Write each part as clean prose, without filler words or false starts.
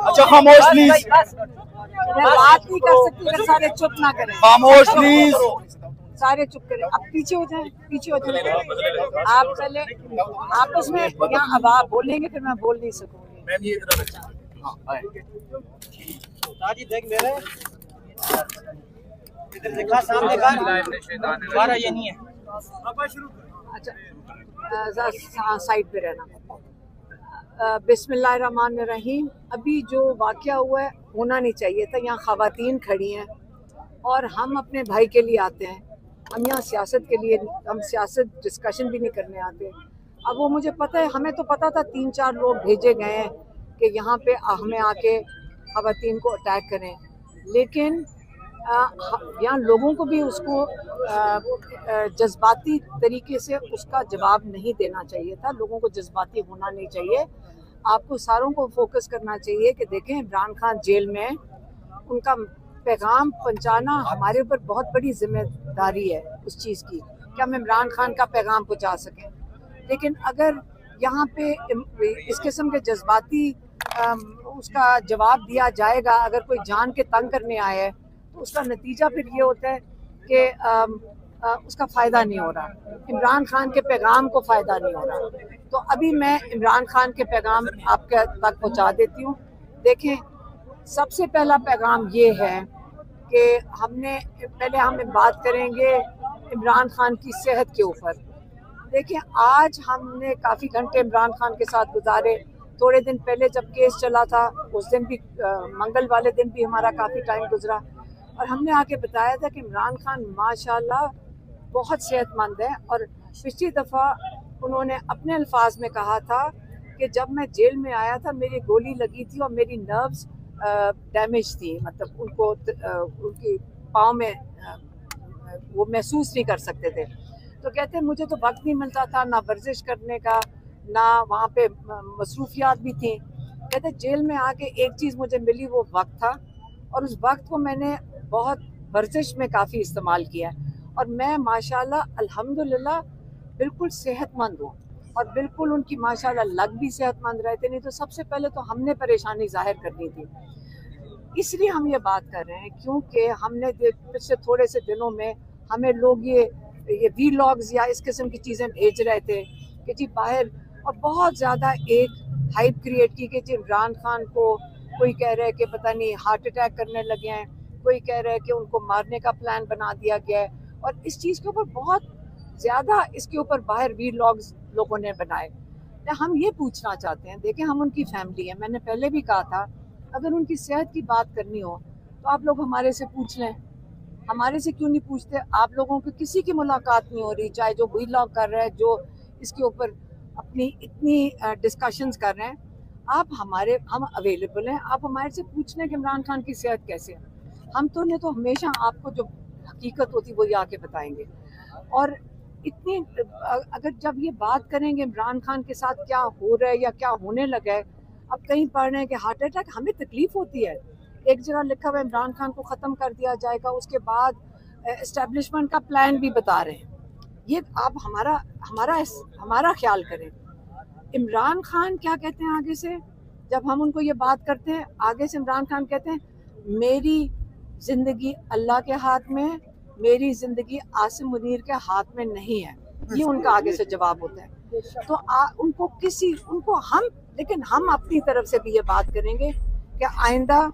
अच्छा खामोश प्लीज, बात नहीं कर सकती अगर सारे चुप ना करें। खामोश प्लीज, सारे चुप करें। अब पीछे हो जाएं, पीछे हो जाएं। आप पहले आपस में यहाँ अब आप बोलेंगे फिर मैं बोल नहीं सकूंगी। मैम ये देख मेरे इधर देखा सामने का हमारा ये नहीं है। अच्छा साइड पे रहना। बिस्मिल्लाहिर्रहमानिर्रहीम। अभी जो वाक़या हुआ है होना नहीं चाहिए था। यहाँ ख़वातीन खड़ी हैं और हम अपने भाई के लिए आते हैं। हम यहाँ सियासत के लिए, हम सियासत डिस्कशन भी नहीं करने आते। अब वो मुझे पता है, हमें तो पता था 3-4 लोग भेजे गए हैं कि यहाँ पे हमें आके ख़वातीन को अटैक करें, लेकिन यहाँ लोगों को भी उसको जज्बाती तरीके से उसका जवाब नहीं देना चाहिए था। लोगों को जज्बाती होना नहीं चाहिए। आपको सारों को फोकस करना चाहिए कि देखें इमरान खान जेल में, उनका पैगाम पहुंचाना हमारे ऊपर बहुत बड़ी जिम्मेदारी है उस चीज़ की कि हम इमरान खान का पैगाम पहुंचा सकें। लेकिन अगर यहाँ पे इस किस्म के जज्बाती उसका जवाब दिया जाएगा, अगर कोई जान के तंग करने आया है तो उसका नतीजा फिर ये होता है कि उसका फ़ायदा नहीं हो रहा, इमरान खान के पैगाम को फ़ायदा नहीं हो रहा। तो अभी मैं इमरान खान के पैगाम आपके तक पहुँचा देती हूँ। देखें, सबसे पहला पैगाम ये है कि पहले हम बात करेंगे इमरान खान की सेहत के ऊपर। देखिए, आज हमने काफ़ी घंटे इमरान खान के साथ गुजारे। थोड़े दिन पहले जब केस चला था उस दिन भी, मंगल वाले दिन भी हमारा काफ़ी टाइम गुजरा और हमने आके बताया था कि इमरान खान माशाल्लाह बहुत सेहतमंद है। और पिछली दफ़ा उन्होंने अपने अल्फाज में कहा था कि जब मैं जेल में आया था मेरी गोली लगी थी और मेरी नर्व्स डैमेज थी, मतलब उनको उनकी पाँव में वो महसूस नहीं कर सकते थे। तो कहते मुझे तो वक्त नहीं मिलता था, ना वर्जिश करने का, ना वहाँ पे मसरूफियात भी थी। कहते जेल में आके एक चीज़ मुझे मिली, वो वक्त था, और उस वक्त को मैंने बहुत वर्जिश में काफ़ी इस्तेमाल किया और मैं माशाल्लाह अल्हम्दुलिल्लाह बिल्कुल सेहतमंद हूँ। और बिल्कुल उनकी माशाल्लाह लग भी सेहतमंद रहते, नहीं तो सबसे पहले तो हमने परेशानी जाहिर करनी थी। इसलिए हम ये बात कर रहे हैं क्योंकि हमने पिछले थोड़े से दिनों में हमें लोग ये वीलॉग्स या इस किस्म की चीज़ें भेज रहे थे कि जी बाहर, और बहुत ज़्यादा एक हाइप क्रिएट की कि जी इमरान खान को कोई कह रहा है कि पता नहीं हार्ट अटैक करने लगे हैं, कोई कह रहा है कि उनको मारने का प्लान बना दिया गया है। और इस चीज़ के ऊपर बहुत ज़्यादा इसके ऊपर बाहर वीलॉग्स लोगों ने बनाए। तो हम ये पूछना चाहते हैं, देखें हम उनकी फैमिली है, मैंने पहले भी कहा था अगर उनकी सेहत की बात करनी हो तो आप लोग हमारे से पूछ लें। हमारे से क्यों नहीं पूछते? आप लोगों की किसी की मुलाकात नहीं हो रही, चाहे जो वीलॉग कर रहे हैं, जो इसके ऊपर अपनी इतनी डिस्कशंस कर रहे हैं। हम अवेलेबल हैं, आप हमारे से पूछ लें कि इमरान खान की सेहत कैसे है। हम तो नहीं तो हमेशा आपको जो हकीकत होती वो ये आके बताएंगे। और इतनी अगर जब ये बात करेंगे इमरान खान के साथ क्या हो रहा है या क्या होने लगा है, अब कहीं पढ़ रहे हैं कि हार्ट अटैक, हमें तकलीफ होती है। एक जगह लिखा हुआ इमरान खान को ख़त्म कर दिया जाएगा, उसके बाद एस्टेब्लिशमेंट का प्लान भी बता रहे हैं। ये आप हमारा ख्याल करें। इमरान खान क्या कहते हैं आगे से, जब हम उनको ये बात करते हैं आगे से इमरान खान कहते हैं मेरी ज़िंदगी अल्लाह के हाथ में है, मेरी ज़िंदगी आसिम मुनीर के हाथ में नहीं है। ये उनका आगे से जवाब होता है। तो लेकिन हम अपनी तरफ से भी ये बात करेंगे कि आइंदा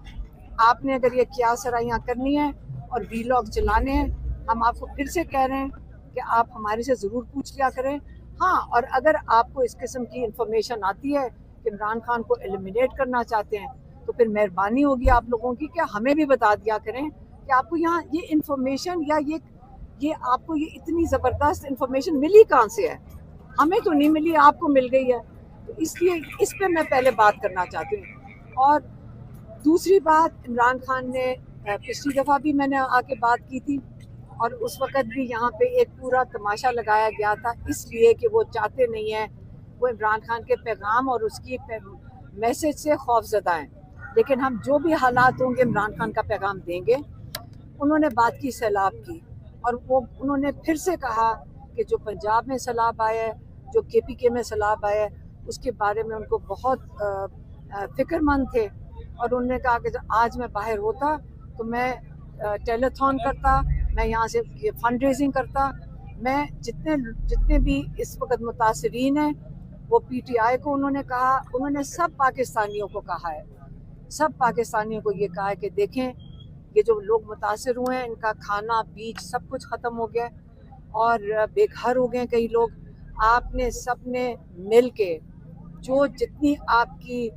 आपने अगर ये क्या सराहियाँ करनी है और वीलॉग चलाने हैं, हम आपको फिर से कह रहे हैं कि आप हमारे से ज़रूर पूछ लिया करें। हाँ, और अगर आपको इस किस्म की इंफॉर्मेशन आती है कि इमरान खान को एलिमिनेट करना चाहते हैं तो फिर मेहरबानी होगी आप लोगों की कि हमें भी बता दिया करें कि आपको यहाँ ये इंफॉर्मेशन या ये आपको ये इतनी ज़बरदस्त इंफॉर्मेशन मिली कहाँ से है। हमें तो नहीं मिली, आपको मिल गई है। तो इसलिए इस पर मैं पहले बात करना चाहती हूँ। और दूसरी बात, इमरान खान ने पिछली दफ़ा भी मैंने आके बात की थी और उस वक़्त भी यहाँ पे एक पूरा तमाशा लगाया गया था, इसलिए कि वो चाहते नहीं हैं, वो इमरान खान के पैगाम और उसकी मैसेज से खौफज़दा हैं। लेकिन हम जो भी हालात होंगे इमरान खान का पैगाम देंगे। उन्होंने बात की सैलाब की और उन्होंने फिर से कहा कि जो पंजाब में सैलाब आया है, जो KPK में सैलाब आया है, उसके बारे में उनको बहुत फिक्रमंद थे। और उन्होंने कहा कि आज मैं बाहर होता तो मैं टेलीथॉन करता, मैं यहाँ से फंड रेजिंग करता, मैं जितने भी इस वक्त मुतासरीन हैं वो पीटीआई को उन्होंने कहा, उन्होंने सब पाकिस्तानियों को कहा है, सब पाकिस्तानियों को ये कहा है कि देखें ये जो लोग मुतासर हुए हैं इनका खाना बीज सब कुछ ख़त्म हो गया और बेघर हो गए कई लोग। आपने सब ने मिल के जो जितनी आपकी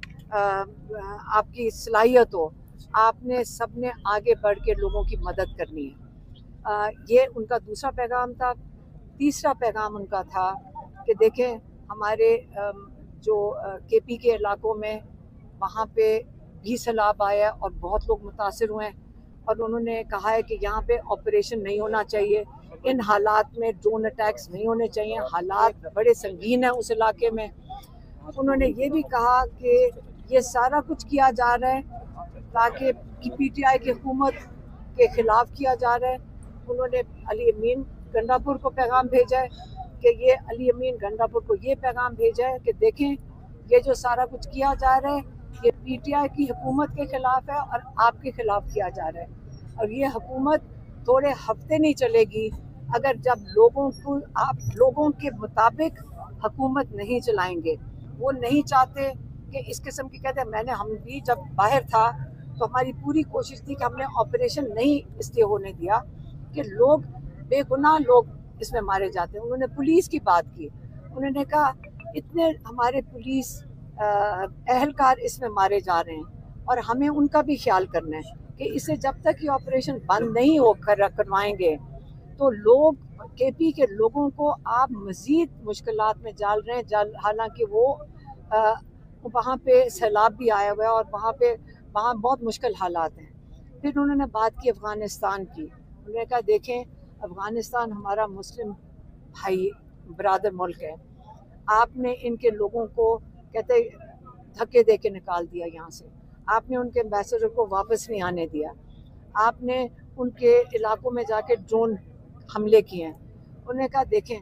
सलाहियत हो, आपने सब ने आगे बढ़ के लोगों की मदद करनी है। ये उनका दूसरा पैगाम था। तीसरा पैगाम उनका था कि देखें हमारे जो केपी के इलाकों में वहाँ पे भी सैलाब आया और बहुत लोग मुतासर हुए हैं और उन्होंने कहा है कि यहाँ पे ऑपरेशन नहीं होना चाहिए, इन हालात में ड्रोन अटैक्स नहीं होने चाहिए, हालात बड़े संगीन हैं उस इलाके में। उन्होंने ये भी कहा कि ये सारा कुछ किया जा रहा है ताकि पीटीआई की हुकूमत के ख़िलाफ़ किया जा रहा है। उन्होंने अली अमीन गंडापुर को पैगाम भेजा है कि ये अली अमीन गंडापुर को ये पैगाम भेजा है कि देखें ये जो सारा कुछ किया जा रहा है ये पीटीआई की हुकूमत के ख़िलाफ़ है और आपके ख़िलाफ़ किया जा रहा है और ये हुकूमत थोड़े हफ्ते नहीं चलेगी अगर जब आप लोगों के मुताबिक हुकूमत नहीं चलाएंगे। वो नहीं चाहते कि इस किस्म की कहते हैं। हम भी जब बाहर था तो हमारी पूरी कोशिश थी कि हमने ऑपरेशन नहीं इसलिए होने दिया कि लोग बेगुनाह लोग इसमें मारे जाते हैं। उन्होंने पुलिस की बात की, उन्होंने कहा इतने हमारे पुलिस अहलकार इसमें मारे जा रहे हैं और हमें उनका भी ख्याल करना है कि इसे जब तक ये ऑपरेशन बंद नहीं हो करवाएंगे तो लोग केपी के लोगों को आप मज़ीद मुश्किलात में डाल रहे हैं। हालांकि वो वहाँ पे सैलाब भी आया हुआ है और वहाँ बहुत मुश्किल हालात हैं। फिर उन्होंने बात की अफ़गानिस्तान की। उन्होंने कहा देखें अफ़गानिस्तान हमारा मुस्लिम भाई बरादर मुल्क है, आपने इनके लोगों को कहते धक्के दे के निकाल दिया यहाँ से, आपने उनके एम्बेसडर को वापस नहीं आने दिया, आपने उनके इलाकों में जाके ड्रोन हमले किए हैं। उन्होंने कहा देखें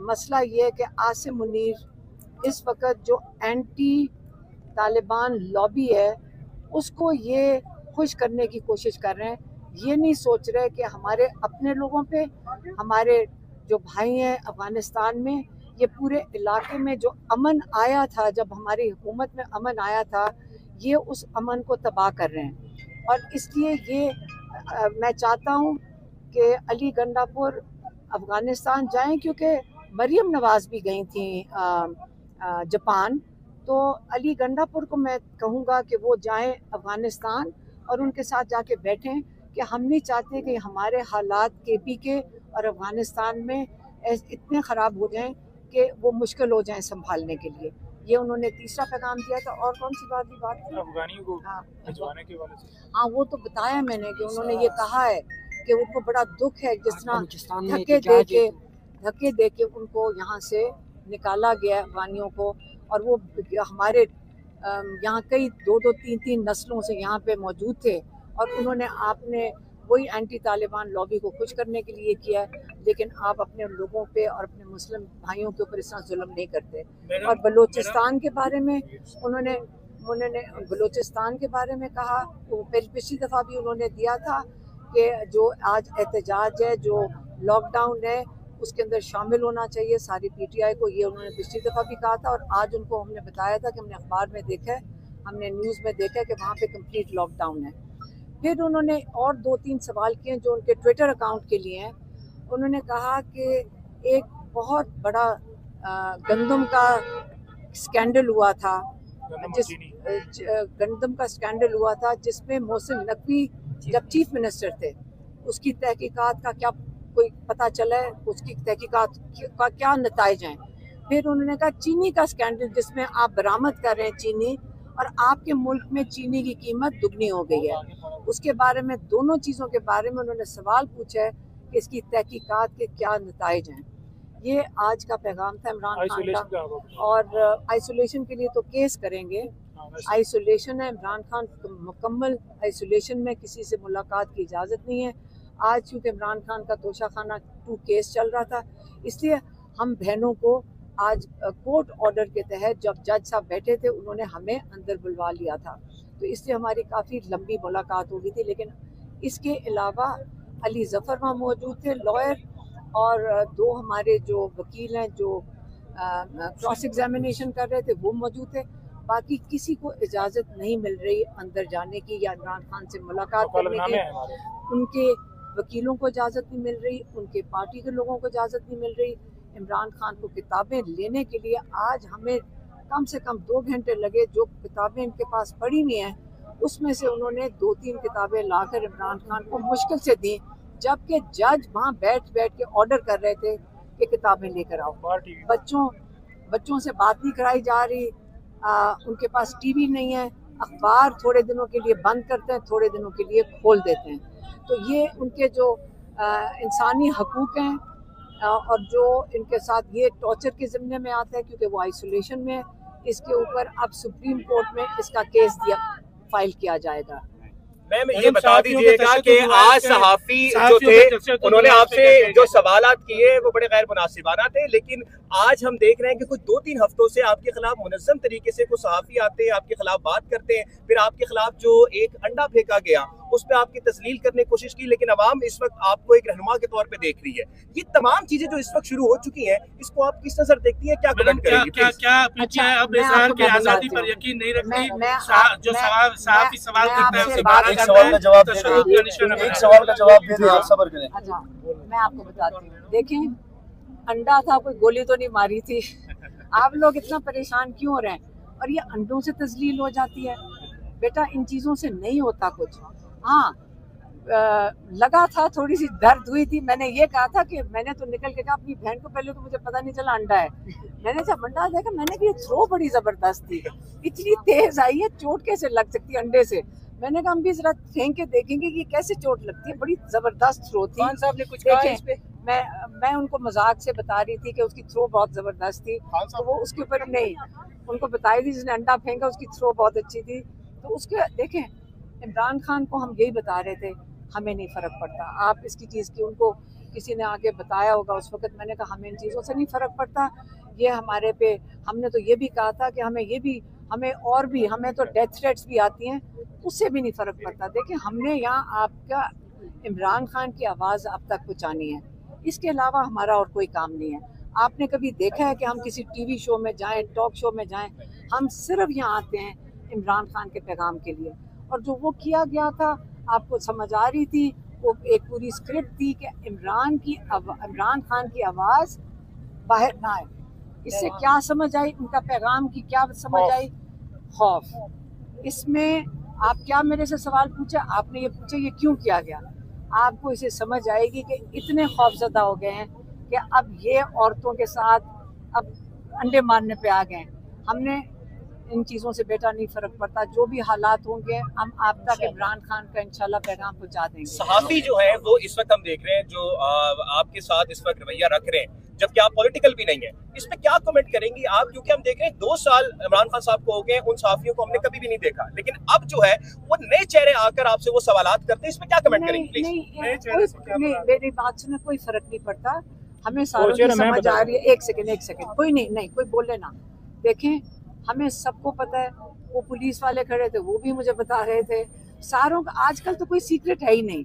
मसला ये है कि आसिम मुनीर इस वक्त जो एंटी तालिबान लॉबी है उसको ये खुश करने की कोशिश कर रहे हैं। ये नहीं सोच रहे कि हमारे अपने लोगों पे, हमारे जो भाई हैं अफ़गानिस्तान में, ये पूरे इलाके में जो अमन आया था, जब हमारी हुकूमत में अमन आया था, ये उस अमन को तबाह कर रहे हैं। और इसलिए ये मैं चाहता हूँ कि अली गंडापुर अफ़गानिस्तान जाएं, क्योंकि मरियम नवाज़ भी गई थी जापान, तो अली गंडापुर को मैं कहूँगा कि वो जाएं अफ़गानिस्तान और उनके साथ जाके बैठें कि हम नहीं चाहते कि हमारे हालात केपी के और अफ़गानिस्तान में इतने ख़राब हो जाएं कि वो मुश्किल हो जाएं संभालने के लिए। ये उन्होंने तीसरा पैगाम दिया था। और कौन सी बात थी? अफगानियों को भिजवाने के वाले से। हाँ, वो तो बताया मैंने कि उन्होंने ये कहा है कि उनको बड़ा दुख है जिस तरह धक्के दे के उनको यहाँ से निकाला गया अफगानियों को। और वो हमारे यहाँ कई 2-3 नस्लों से यहाँ पे मौजूद थे और उन्होंने आपने वही एंटी तालिबान लॉबी को खुश करने के लिए किया है, लेकिन आप अपने लोगों पे और अपने मुस्लिम भाइयों के ऊपर इस तरह जुल्म नहीं करते। और बलूचिस्तान के बारे में उन्होंने बलूचिस्तान के बारे में कहा, वो पिछली दफ़ा भी उन्होंने दिया था कि जो आज एहतजाज है, जो लॉकडाउन है, उसके अंदर शामिल होना चाहिए सारी पीटीआई को। ये उन्होंने पिछली दफ़ा भी कहा था और आज उनको हमने बताया था कि हमने अखबार में देखा है, हमने न्यूज़ में देखा है कि वहाँ पे कंप्लीट लॉकडाउन है। फिर उन्होंने और 2-3 सवाल किए जो उनके ट्विटर अकाउंट के लिए हैं। उन्होंने कहा कि एक बहुत बड़ा गंदम का स्कैंडल हुआ था, गंदम का स्कैंडल हुआ था जिसमें मोहसिन नकवी जब चीफ मिनिस्टर थे, उसकी तहकीकात का क्या कोई पता चला है, उसकी तहकीकात का क्या नताइज हैं। फिर उन्होंने कहा चीनी का स्कैंडल जिसमें आप बरामद कर रहे हैं चीनी, और आपके मुल्क में चीनी की कीमत दुगनी हो गई है। उसके बारे में, दोनों चीज़ों के बारे में उन्होंने सवाल पूछा है कि इसकी तहकीकात के क्या नताइज हैं। ये आज का पैगाम था इमरान खान का। और आइसोलेशन के लिए तो केस करेंगे, आइसोलेशन है। इमरान खान मुकम्मल आइसोलेशन में, किसी से मुलाकात की इजाज़त नहीं है। आज चूँकि इमरान खान का तोशाखाना 2 केस चल रहा था, इसलिए हम बहनों को आज कोर्ट ऑर्डर के तहत जब जज साहब बैठे थे उन्होंने हमें अंदर बुलवा लिया था, तो इससे हमारी काफ़ी लंबी मुलाकात हो गई थी। लेकिन इसके अलावा अली ज़फ़र वहाँ मौजूद थे लॉयर, और दो हमारे जो वकील हैं जो क्रॉस एग्जामिनेशन कर रहे थे वो मौजूद थे। बाकी किसी को इजाज़त नहीं मिल रही अंदर जाने की या इमरान खान से मुलाकात करने की। उनके वकीलों को इजाज़त नहीं मिल रही, उनके पार्टी के लोगों को इजाज़त नहीं मिल रही। इमरान खान को किताबें लेने के लिए आज हमें कम से कम 2 घंटे लगे। जो किताबें इनके पास पड़ी हुई हैं उसमें से उन्होंने 2-3 किताबें लाकर इमरान खान को मुश्किल से दी, जबकि जज वहाँ बैठ के ऑर्डर कर रहे थे कि किताबें लेकर आओ। बच्चों से बात नहीं कराई जा रही, उनके पास टीवी नहीं है, अखबार थोड़े दिनों के लिए बंद करते हैं, थोड़े दिनों के लिए खोल देते हैं। तो ये उनके जो इंसानी हकूक़ हैं और जो इनके साथ ये टॉर्चर के ज़िम्मे में आता है क्योंकि वो आइसोलेशन में है। इसके ऊपर अब सुप्रीम कोर्ट में इसका केस फाइल किया जाएगा। मैम ये बता दीजिएगा कि आज सहाफ़ी जो थे उन्होंने आपसे जो सवालात किए वो बड़े गैर मुनासिबाना थे, लेकिन आज हम देख रहे हैं कि कुछ 2-3 हफ्तों से आपके खिलाफ मुनज़्ज़म तरीके से कुछ सहाफ़ी आते हैं, आपके खिलाफ बात करते हैं, फिर आपके खिलाफ जो एक अंडा फेंका गया उस पर आपकी तस्लील करने की कोशिश की, लेकिन अवाम इस वक्त आपको एक रहनुमा के तौर पे देख रही है। ये तमाम चीजें जो इस वक्त शुरू हो चुकी हैं, इसको आप किस नजर देखती हैं, क्या कमेंट करेंगी? क्या पीछे अब इजहार की आजादी पर यकीन नहीं रखती? जो सवाल करता है उसे 12 एक सवाल का जवाब दे दें, एक सवाल का जवाब दे दें, आप सब्र करें। अच्छा, मैं आपको बताती हूँ। देखें, अंडा था, कोई गोली तो नहीं मारी थी। आप लोग इतना परेशान क्यों हो रहे हैं? और ये अंडों से तस्लील हो जाती है। बेटा, इन चीज़ों से नहीं होता कुछ। हाँ, लगा था, थोड़ी सी दर्द हुई थी। मैंने ये कहा था कि मैंने तो निकल के कहा अपनी बहन को, पहले तो मुझे पता नहीं चला अंडा है। मैंने जब अंडा देखा, मैंने कहा ये थ्रो बड़ी जबरदस्त थी, इतनी तेज आई है, चोट कैसे लग सकती है अंडे से। मैंने कहा हम भी जरा फेंक के देखेंगे कि कैसे चोट लगती है, बड़ी जबरदस्त थ्रो थी। खान साहब ने कुछ कहा इस पे? मैं उनको मजाक से बता रही थी कि उसकी थ्रो बहुत जबरदस्त थी, तो वो उसके ऊपर नहीं, उनको बताई थी जिसने अंडा फेंका उसकी थ्रो बहुत अच्छी थी। तो उसके देखें, इमरान खान को हम यही बता रहे थे, हमें नहीं फ़र्क पड़ता। आप इसकी चीज़ की उनको किसी ने आगे बताया होगा उस वक्त। मैंने कहा हमें इन चीज़ों से नहीं फ़र्क पड़ता। ये हमारे पे, हमने तो ये भी कहा था कि हमें तो डेथ थ्रेट्स भी आती हैं, उससे भी नहीं फ़र्क पड़ता। देखिए, हमने यहाँ आपका इमरान खान की आवाज़ अब तक पहुँचानी है, इसके अलावा हमारा और कोई काम नहीं है। आपने कभी देखा है कि हम किसी टीवी शो में जाएं, टॉक शो में जाएं? हम सिर्फ यहाँ आते हैं इमरान खान के पैगाम के लिए। और जो वो किया गया था, आपको समझ आ रही थी, वो एक पूरी स्क्रिप्ट थी कि इमरान खान की आवाज़ बाहर ना आए। इससे क्या समझ आई, उनका पैगाम की क्या समझ आई? खौफ। इसमें आप क्या मेरे से सवाल पूछे, आपने ये पूछा ये क्यों किया गया? आपको इसे समझ आएगी कि इतने खौफजदा हो गए हैं कि अब ये औरतों के साथ अब अंडे मारने पे आ गए। हमने इन चीज़ों से बेटा नहीं फ़र्क पड़ता, जो भी हालात होंगे हम आप तक इमरान खान का इंशाल्लाह पैगाम पहुँचा देंगे। सहाफ़ी जो है वो इस वक्त हम देख रहे हैं जो आपके साथ इस वक्त रवैया रख रहे हैं, जबकि आप पॉलिटिकल भी नहीं है, इस पे क्या कमेंट करेंगी आप? क्योंकि हम देख रहे हैं 2 साल इमरान खान साहब को हो गए, उन सहाफ़ियों को हमने कभी भी नहीं देखा, लेकिन अब जो है वो नए चेहरे आकर आपसे वो सवालात करते हैं, इस पे क्या कमेंट करेंगी? नहीं, मेरी बात सुने, कोई फर्क नहीं पड़ता, हमें सारों की समझ आ रही है। एक सेकंड, कोई नहीं, कोई बोले ना। देखें, हमें सबको पता है, वो पुलिस वाले खड़े थे वो भी मुझे बता रहे थे, सारों का आजकल तो कोई सीक्रेट है ही नहीं।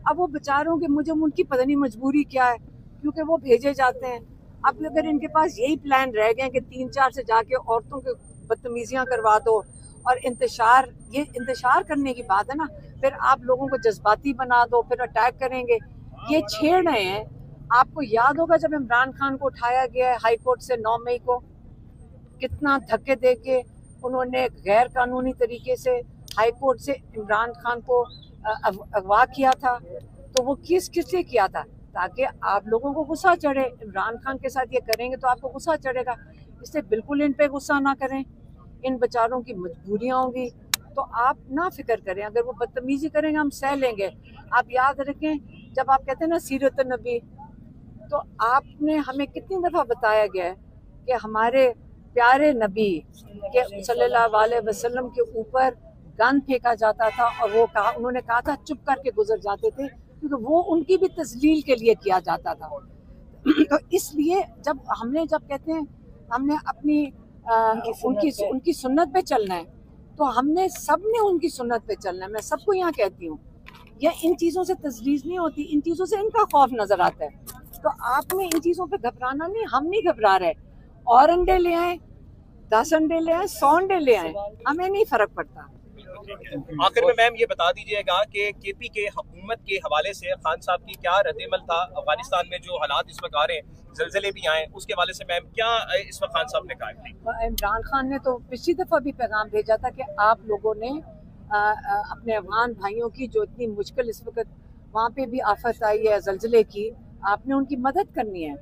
अब वो बेचारों के, मुझे उनकी पता नहीं मजबूरी क्या है, क्योंकि वो भेजे जाते हैं। अब अगर इनके पास यही प्लान रह गए कि 3-4 से जाके औरतों के बदतमीजियां करवा दो और ये इंतशार करने की बात है ना, फिर आप लोगों को जज्बाती बना दो, फिर अटैक करेंगे, ये छेड़ रहे हैं। आपको याद होगा जब इमरान खान को उठाया गया हाई कोर्ट से 9 मई को, कितना धक्के दे के उन्होंने गैर कानूनी तरीके से हाई कोर्ट से इमरान खान को अगवा किया था। तो वो किससे किया था? ताकि आप लोगों को गुस्सा चढ़े। इमरान खान के साथ ये करेंगे तो आपको गुस्सा चढ़ेगा, इसलिए बिल्कुल इन पे गुस्सा ना करें। इन बेचारों की मजबूरियाँ होंगी तो आप ना फिक्र करें, अगर वो बदतमीजी करेंगे हम सह लेंगे। आप याद रखें, जब आप कहते हैं ना सीरत नबी, तो आपने हमें कितनी दफ़ा बताया गया है कि हमारे प्यारे नबी के सल्लल्लाहु अलैहि वसल्लम के ऊपर गन फेंका जाता था और उन्होंने कहा था चुप करके गुजर जाते थे, क्योंकि वो उनकी भी तस्लील के लिए किया जाता था। तो इसलिए जब कहते हैं हमने अपनी उनकी सुन्नत पे चलना है, तो हमने सबने उनकी सुन्नत पे चलना है। मैं सबको यहाँ कहती हूँ, ये इन चीज़ों से तजवीज़ नहीं होती, इन चीज़ों से इनका खौफ नज़र आता है। तो आप में इन चीज़ों पे घबराना नहीं, हम नहीं घबरा रहे। और अंडे ले आए, 10 अंडे ले आए, 100 अंडे ले आए, हमें नहीं फ़र्क पड़ता। आखिर में मैम ये बता दीजिएगा कि केपी के हुकूमत के हवाले से खान साहब की क्या रद्दमल था अफगानिस्तान में जो हालात इस वक्त आ रहे हैं, जलजले भी आए, उसके हवाले से मैम क्या इस वक्त खान साहब ने कहा? इमरान खान ने तो पिछली दफ़ा भी पैगाम भेजा था कि आप लोगों ने अपने अफगान भाइयों की जो इतनी मुश्किल इस वक्त वहाँ पे भी आफत आई है जलजले की, आपने उनकी मदद करनी है।